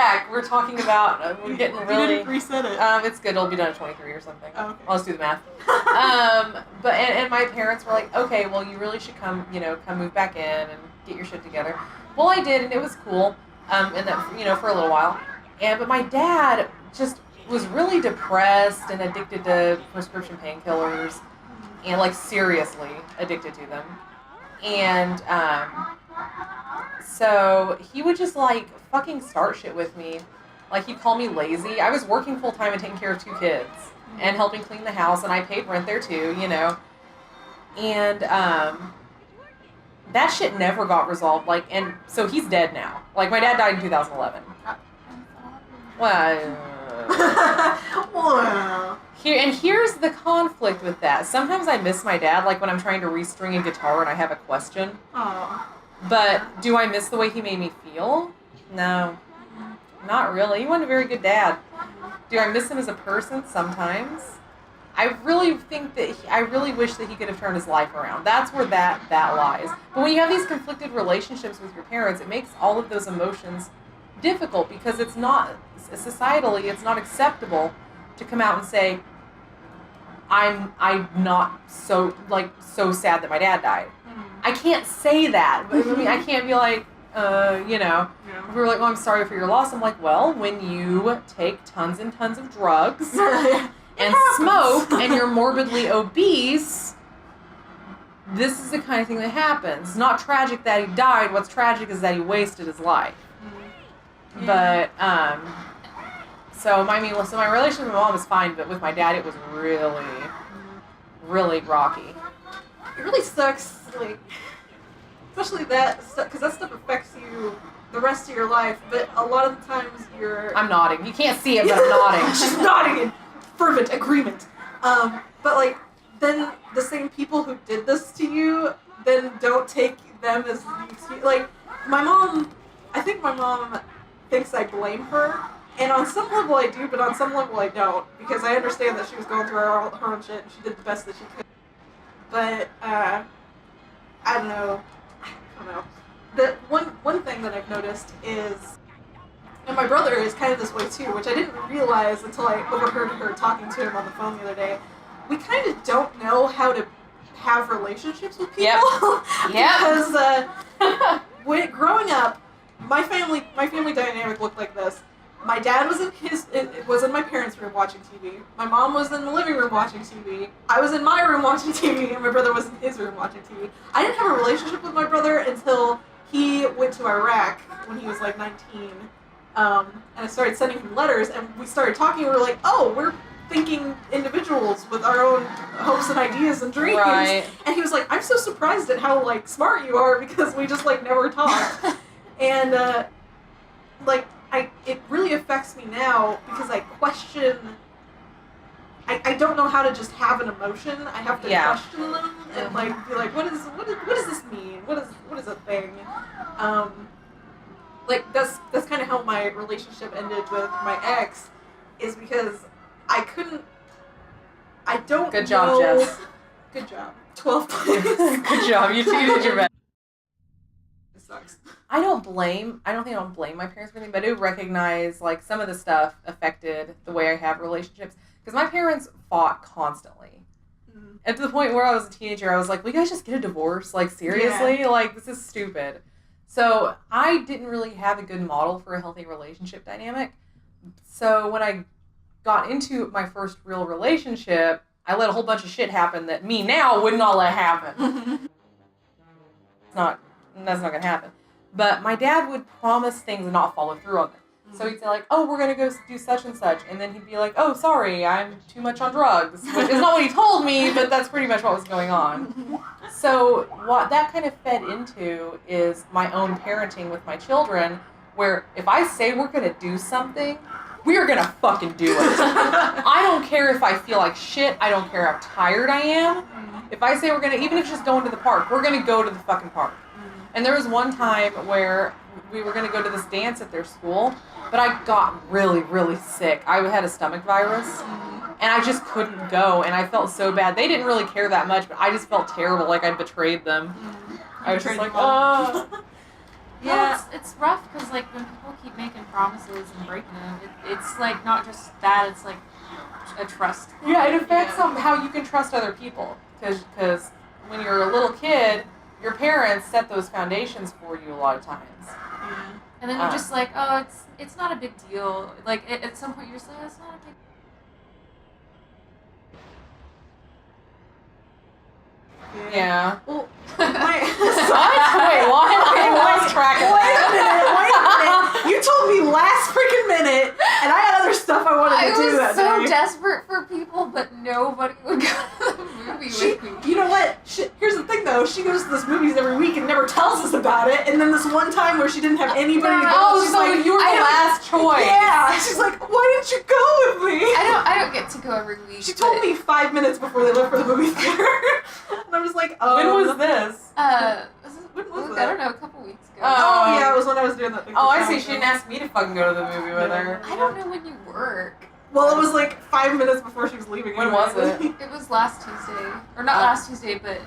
back. We're talking about, we're getting really... You didn't reset it. It's good. It'll be done at 23 or something. Oh, okay. I'll just do the math. But and my parents were like, okay, well, you really should come move back in and get your shit together. Well, I did, and it was cool. And that, for a little while. But my dad just was really depressed and addicted to prescription painkillers, and like seriously addicted to them. And so he would just like fucking start shit with me. Like he'd call me lazy. I was working full time and taking care of 2 kids and helping clean the house, and I paid rent there too, And that shit never got resolved. Like, and so he's dead now. Like my dad died in 2011. Well. Wow. Here's the conflict with that. Sometimes I miss my dad, like when I'm trying to restring a guitar and I have a question. Oh. But do I miss the way he made me feel? No. Not really. He wasn't a very good dad. Do I miss him as a person? Sometimes. I really think that I really wish that he could have turned his life around. That's where that lies. But when you have these conflicted relationships with your parents, it makes all of those emotions difficult because it's not, societally, it's not acceptable to come out and say, I'm not so sad that my dad died. I can't say that. I mean, I can't be like, If we were like, oh, I'm sorry for your loss. I'm like, well, when you take tons and tons of drugs and smoke and you're morbidly obese, this is the kind of thing that happens. It's not tragic that he died. What's tragic is that he wasted his life. But, so my relationship with my mom is fine, but with my dad, it was really, really rocky. It really sucks, like, especially that, because that stuff affects you the rest of your life, but a lot of the times I'm nodding. You can't see it, but I'm nodding. She's nodding in fervent agreement. But, like, then the same people who did this to you, then don't take them as the excuse. Like, I think my mom thinks I blame her, and on some level I do, but on some level I don't, because I understand that she was going through her own shit, and she did the best that she could. But, I don't know. The one thing that I've noticed is, and my brother is kind of this way too, which I didn't realize until I overheard her talking to him on the phone the other day. We kind of don't know how to have relationships with people. Yep. Because growing up, my family dynamic looked like this. My dad was in my parents' room watching TV. My mom was in the living room watching TV. I was in my room watching TV, and my brother was in his room watching TV. I didn't have a relationship with my brother until he went to Iraq when he was like 19. And I started sending him letters, and we started talking, and we were like, oh, we're thinking individuals with our own hopes and ideas and dreams. Right. And he was like, I'm so surprised at how, like, smart you are, because we just, like, never talked. And, it really affects me now, because I question, I don't know how to just have an emotion. I have to question them and, like, be like, what does this mean? What is a thing? That's kind of how my relationship ended with my ex, is because I don't Good job, know. Jess. Good job. 12 points. Good job. You did your best. It sucks. I don't think I don't blame my parents for anything, but I do recognize, like, some of the stuff affected the way I have relationships. Because my parents fought constantly. Mm-hmm. And to the point where I was a teenager, I was like, will you guys just get a divorce? Like, seriously? Yeah. Like, this is stupid. So I didn't really have a good model for a healthy relationship dynamic. So when I got into my first real relationship, I let a whole bunch of shit happen that me now would not let happen. That's not going to happen. But my dad would promise things and not follow through on them. Mm-hmm. So he'd say, like, oh, we're going to go do such and such. And then he'd be like, oh, sorry, I'm too much on drugs. Which is not what he told me, but that's pretty much what was going on. So what that kind of fed into is my own parenting with my children, where if I say we're going to do something, we are going to fucking do it. I don't care if I feel like shit. I don't care how tired I am. If I say we're going to, even if it's just going to the park, we're going to go to the fucking park. And there was one time where we were going to go to this dance at their school, but I got really, really sick. I had a stomach virus, and I just couldn't go, and I felt so bad. They didn't really care that much, but I just felt terrible, like I betrayed them. I was just like, oh. Yeah, it's rough because like when people keep making promises and breaking them, it's like not just that; it's like a trust thing. Yeah, it affects how you can trust other people. Because when you're a little kid, your parents set those foundations for you a lot of times. Yeah. And then you're just like, oh, it's not a big deal. Like at some point, you're just like, oh, it's not a big. Yeah. Well, What? Wait, what? I lost track of Wait a minute. You told me last freaking minute, and I had other stuff I wanted to do that day. I was so desperate for people, but nobody would go to the movie with me. You know what? Here's the thing, though. She goes to those movies every week and never tells us about it. And then this one time where she didn't have anybody to go, she's so like, you were the last choice. Yeah. She's like, why didn't you go with me? I don't get to go every week. She told me 5 minutes before they left for the movie theater. And I was like, when was this? When was I don't know, a couple weeks ago. Oh, yeah, it was when I was doing that thing. Oh, I see. She didn't ask me to fucking go to the movie with her. I don't know when you work. Well, it was like 5 minutes before she was leaving. When was it? It was last Tuesday. Or not last Tuesday, but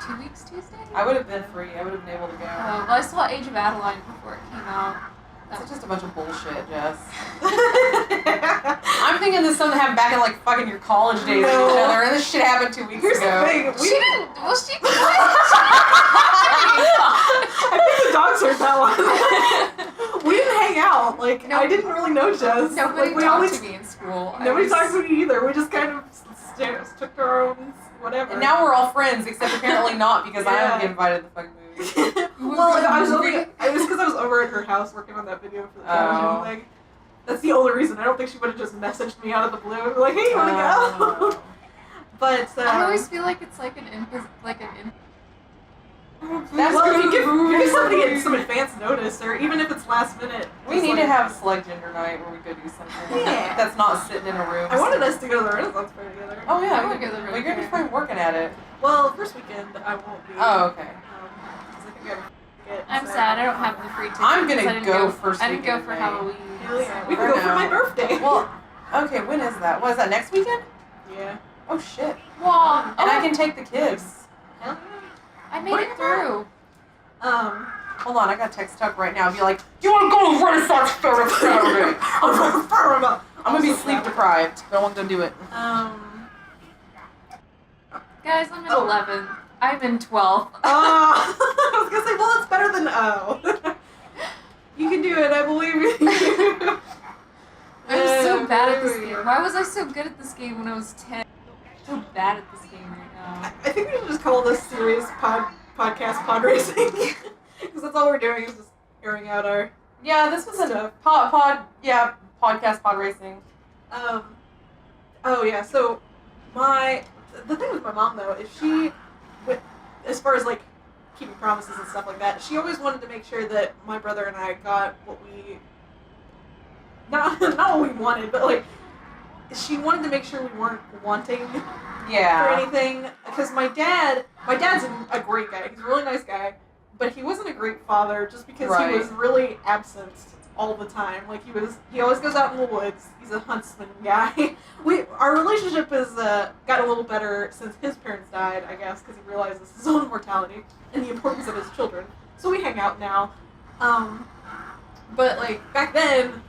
2 weeks Tuesday? I would have been free. I would have been able to go. Oh, well, I saw Age of Adeline before it came out. That's just a bunch of bullshit, Jess. I'm thinking this is something that happened back in like fucking your college days with each other, and this shit happened 2 weeks Here's ago. the thing. She didn't. Well, she. I think the dogs heard that one. We didn't hang out. Like, No. I didn't really know Jess. Nobody like, we talked always, to me in school. Nobody talked to me either. We just kind of took our own whatever. And now we're all friends, except apparently not because I don't get invited to the fucking movie. Well, it was because I was over at her house working on that video for the television thing. That's the only reason. I don't think she would have just messaged me out of the blue and be like, hey, you want to go? But I always feel like it's like an That's well, good. if you give somebody some advance notice, or even if it's last minute. We need to have a select gender night where we go do something that's not sitting in a room. I wanted us to go to the Renaissance Fair together. Oh yeah, I wanna go to the we're gonna be fucking working at it. Well, first weekend I won't be. Oh, okay. 'Cause I think we have a ticket, I'm so- sad I don't have the free tickets. I'm gonna 'cause I didn't go first I didn't go weekend for of May. Halloween. Hell yeah. We For can go for now. my birthday. Well, okay, when is that? What is that, next weekend? Yeah. Oh shit. Well, And I can take the kids. Hell I made it through. yeah. Hold on, I gotta text Tuck right now. Be like, do you wanna go to Renaissance Fair on Saturday? I'm gonna be sleep deprived, but I won't go do it. Guys, I'm in 11th. I'm in 12th. I was gonna say, well, it's better than O. You can do it, I believe in you. I'm so bad at this game. Why was I so good at this game when I was 10? I'm so bad at this game right now. I think we should just call this series podcast Podracing. Because that's all we're doing is just airing out our Yeah, this was stuff. podcast pod racing. Oh yeah, so the thing with my mom though is she, as far as like keeping promises and stuff like that, she always wanted to make sure that my brother and I got what we, not what we wanted, but like, she wanted to make sure we weren't wanting for anything, because my dad's a great guy, he's a really nice guy, but he wasn't a great father just because he was really absent all the time. Like he always goes out in the woods. He's a huntsman guy. Our relationship has got a little better since his parents died, I guess, because he realizes his own mortality and the importance of his children. So we hang out now. But like back then,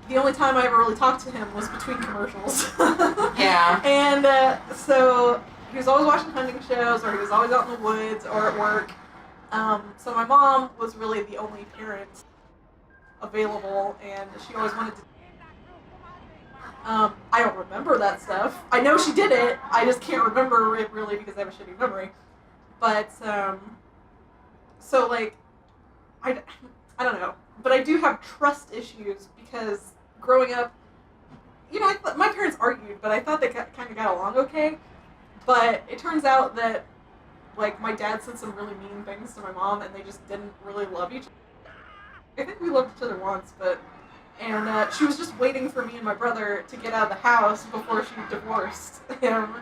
the only time I ever really talked to him was between commercials. Yeah. And so he was always watching hunting shows, or he was always out in the woods or at work. So my mom was really the only parent available, and she always wanted to. I don't remember that stuff. I know she did it. I just can't remember it really because I have a shitty memory. But so like, I don't know. But I do have trust issues because growing up, you know, my parents argued, but I thought they kind of got along okay. But it turns out that, like, my dad said some really mean things to my mom, and they just didn't really love each other. I think we loved each other once, and she was just waiting for me and my brother to get out of the house before she divorced him.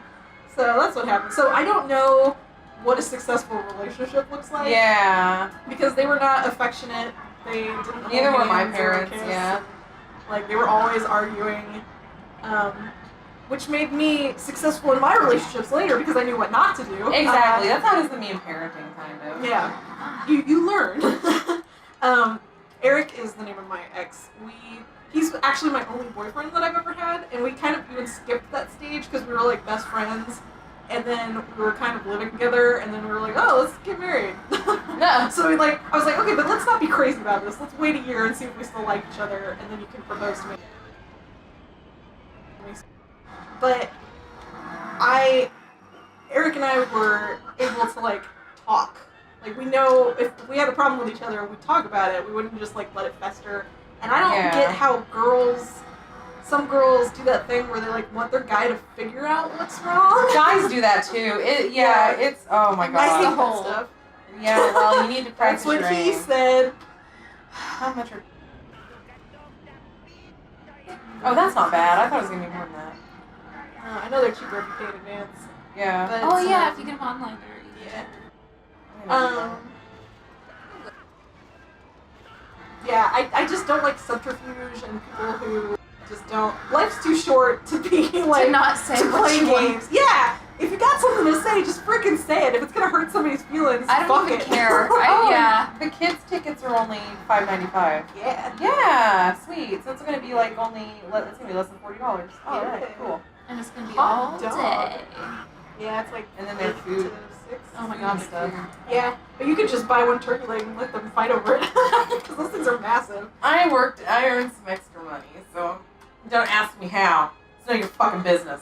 So that's what happened. So I don't know what a successful relationship looks like. Yeah. Because they were not affectionate. They didn't hold Neither were my hands or parents, kiss. yeah. Like, they were always arguing, which made me successful in my relationships later because I knew what not to do. Exactly. That's how it is the mean parenting, kind of. Yeah. You learn. Eric is the name of my ex. He's actually my only boyfriend that I've ever had, and we kind of even skipped that stage because we were like best friends, and then we were kind of living together, and then we were like, oh, let's get married. No. So I was like, okay, but let's not be crazy about this. Let's wait a year and see if we still like each other, and then you can propose to me. But Eric and I were able to like talk. Like we know if we had a problem with each other, we'd talk about it. We wouldn't just like let it fester. And I don't get how some girls do that thing where they like want their guy to figure out what's wrong. Guys do that too. It's oh my I god. hate that stuff. Yeah, well, you need to practice. That's what your he aim. said. How much are... Oh, that's not bad. I thought it was gonna be more than that. I know they're cheaper if you pay in advance. Yeah. But, Oh yeah, if you get them online, they're easy. Yeah. I'm gonna do that. Yeah, I just don't like subterfuge and people who just don't. Life's too short to be like To not say to what play you want. games. Yeah, if you got something to say, just freaking say it. If it's gonna hurt somebody's feelings, I don't fuck even it. care. Oh, Yeah. The kids' tickets are only $5.95. Yeah. Yeah, sweet. So it's gonna be like it's gonna be less than $40. Oh, Yeah. right, cool. And it's gonna be Hot all dog. day. Yeah, it's like And then their 8 food. to 6. Oh my Food god, and the stuff. food. Yeah, but you could just buy one turkey leg and let them fight over it because those things are massive. I earned some extra money, so don't ask me how. It's none of your fucking business.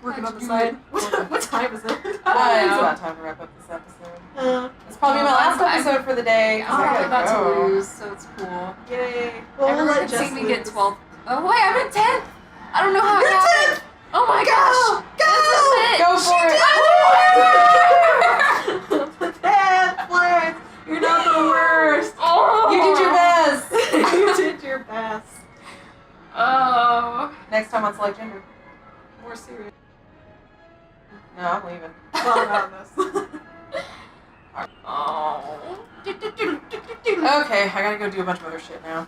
Working on the You side. would- What time is it? It's about time to wrap up this episode. It's probably my last I'm- episode for the day. 'Cause I'm I probably gotta about go. to lose, so it's cool. Yay. Well, we'll Everyone let can Jess see me get lose. 12. Oh wait, I'm in 10th! I don't know how You're it happened. 10th! Oh my gosh! Go! This is it! Go for it! The 10th place! You're not the worst! Oh! You did your best! You did your best. Oh. Next time on Select Gender. More serious. No, I'm leaving. Well, about this. Oh. Okay, I gotta go do a bunch of other shit now.